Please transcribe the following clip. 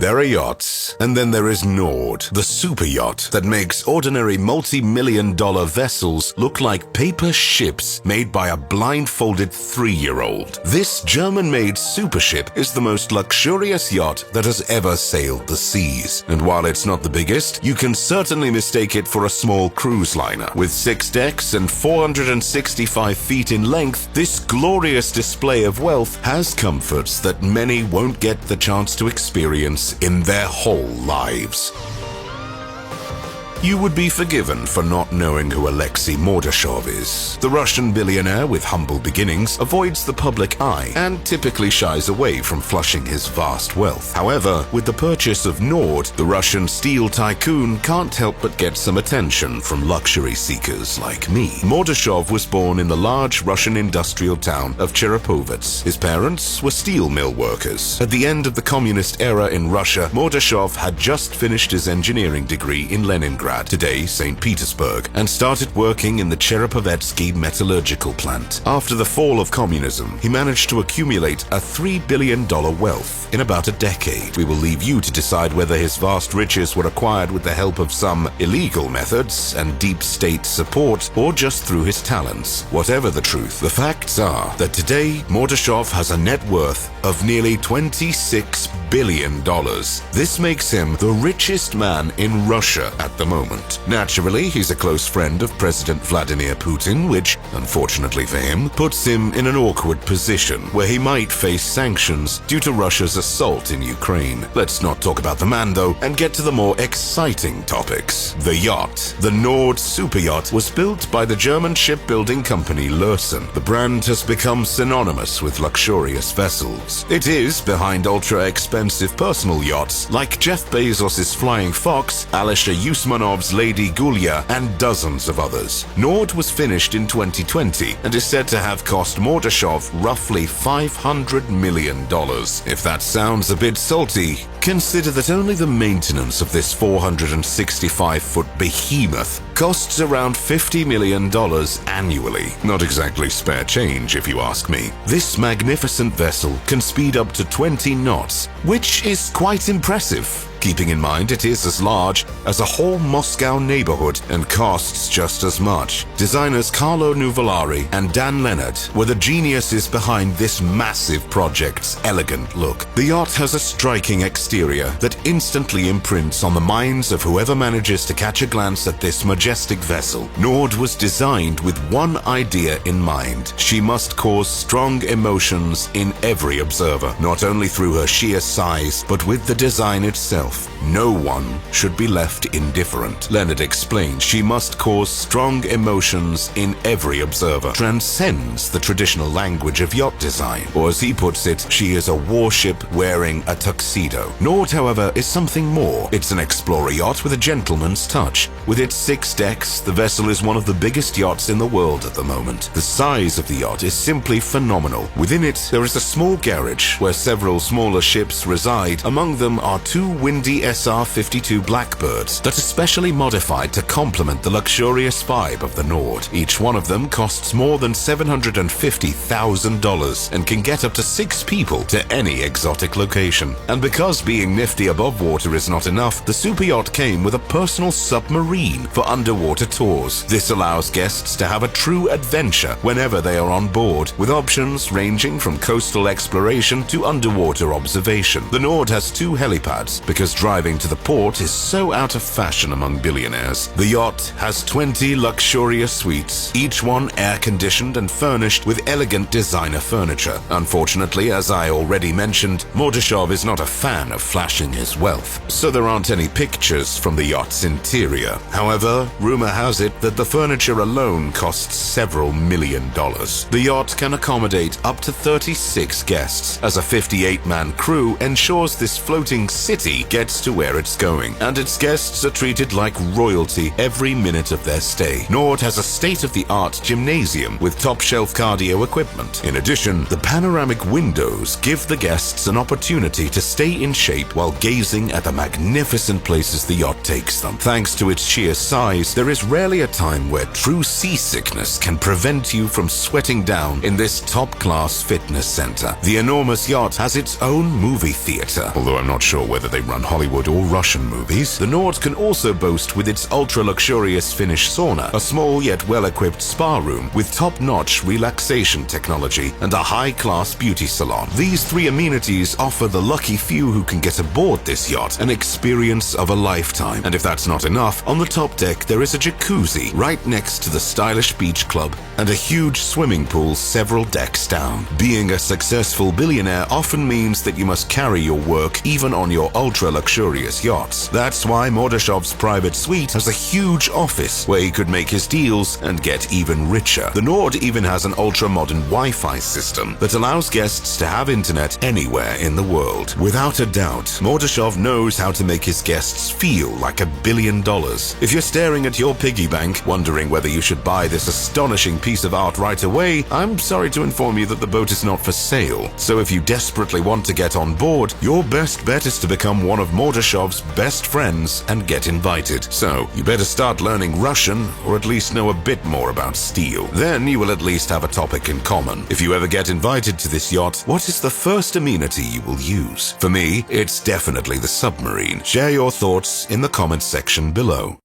There are yachts, and then there is Nord, the super yacht that makes ordinary multi-million-dollar vessels look like paper ships made by a blindfolded 3-year-old. This German-made supership is the most luxurious yacht that has ever sailed the seas. And while it's not the biggest, you can certainly mistake it for a small cruise liner. With 6 decks and 465 feet in length, this glorious display of wealth has comforts that many won't get the chance to experience in their whole lives. You would be forgiven for not knowing who Alexei Mordashov is. The Russian billionaire with humble beginnings avoids the public eye and typically shies away from flushing his vast wealth. However, with the purchase of Nord, the Russian steel tycoon can't help but get some attention from luxury seekers like me. Mordashov was born in the large Russian industrial town of Cherepovets. His parents were steel mill workers. At the end of the communist era in Russia, Mordashov had just finished his engineering degree in Leningrad, today St. Petersburg, and started working in the Cherepovetsky metallurgical plant. After the fall of communism, he managed to accumulate a $3 billion wealth in about a decade. We will leave you to decide whether his vast riches were acquired with the help of some illegal methods and deep state support, or just through his talents. Whatever the truth, the facts are that today Mordashov has a net worth of nearly $26 billion. This makes him the richest man in Russia at the moment. Naturally, he's a close friend of President Vladimir Putin, which, unfortunately for him, puts him in an awkward position where he might face sanctions due to Russia's assault in Ukraine. Let's not talk about the man, though, and get to the more exciting topics. The yacht. The Nord super yacht was built by the German shipbuilding company Lürssen. The brand has become synonymous with luxurious vessels. It is behind ultra-expensive personal yachts like Jeff Bezos' Flying Fox, Alisher Usmanov's Lady Gulya, and dozens of others. Nord was finished in 2020 and is said to have cost Mordashov roughly $500 million. If that sounds a bit salty, consider that only the maintenance of this 465-foot behemoth costs around $50 million annually. Not exactly spare change, if you ask me. This magnificent vessel can speed up to 20 knots, which is quite impressive, keeping in mind it is as large as a whole Moscow neighborhood and costs just as much. Designers Carlo Nuvolari and Dan Leonard were the geniuses behind this massive project's elegant look. The yacht has a striking exterior that instantly imprints on the minds of whoever manages to catch a glance at this majestic vessel. Nord was designed with one idea in mind. She must cause strong emotions in every observer, not only through her sheer size, but with the design itself. No one should be left indifferent. Leonard explained she must cause strong emotions in every observer, transcends the traditional language of yacht design, or as he puts it, she is a warship wearing a tuxedo. Nord, however, is something more. It's an explorer yacht with a gentleman's touch. With its 6 decks, the vessel is one of the biggest yachts in the world at the moment. The size of the yacht is simply phenomenal. Within it, there is a small garage where several smaller ships reside. Among them are 2 windy SR-52 Blackbirds that are specially modified to complement the luxurious vibe of the Nord. Each one of them costs more than $750,000 and can get up to 6 people to any exotic location. And because being nifty above water is not enough, the super yacht came with a personal submarine for underwater tours. This allows guests to have a true adventure whenever they are on board, with options ranging from coastal exploration to underwater observation. The Nord has 2 helipads because driving to the port is so out of fashion among billionaires. The yacht has 20 luxurious suites, each one air-conditioned and furnished with elegant designer furniture. Unfortunately, as I already mentioned, Mordashov is not a fan of flashing his wealth, so there aren't any pictures from the yacht's interior. However, rumor has it that the furniture alone costs several $1 million. The yacht can accommodate up to 36 guests, as a 58-man crew ensures this floating city gets gets to where it's going, and its guests are treated like royalty every minute of their stay. Nord has a state-of-the-art gymnasium with top-shelf cardio equipment. In addition, the panoramic windows give the guests an opportunity to stay in shape while gazing at the magnificent places the yacht takes them. Thanks to its sheer size, there is rarely a time where true seasickness can prevent you from sweating down in this top-class fitness center. The enormous yacht has its own movie theater. Although I'm not sure whether they run Hollywood or Russian movies, the Nord can also boast with its ultra-luxurious Finnish sauna, a small yet well-equipped spa room with top-notch relaxation technology, and a high-class beauty salon. These three amenities offer the lucky few who can get aboard this yacht an experience of a lifetime. And if that's not enough, on the top deck there is a jacuzzi right next to the stylish beach club and a huge swimming pool several decks down. Being a successful billionaire often means that you must carry your work even on your ultra-luxurious yachts. That's why Mordashov's private suite has a huge office where he could make his deals and get even richer. The Nord even has an ultra-modern Wi-Fi system that allows guests to have internet anywhere in the world. Without a doubt, Mordashov knows how to make his guests feel like $1 billion. If you're staring at your piggy bank, wondering whether you should buy this astonishing piece of art right away, I'm sorry to inform you that the boat is not for sale. So if you desperately want to get on board, your best bet is to become one of Mordashov's best friends and get invited. So you better start learning Russian, or at least know a bit more about steel. Then you will at least have a topic in common. If you ever get invited to this yacht, what is the first amenity you will use? For me, it's definitely the submarine. Share your thoughts in the comments section below.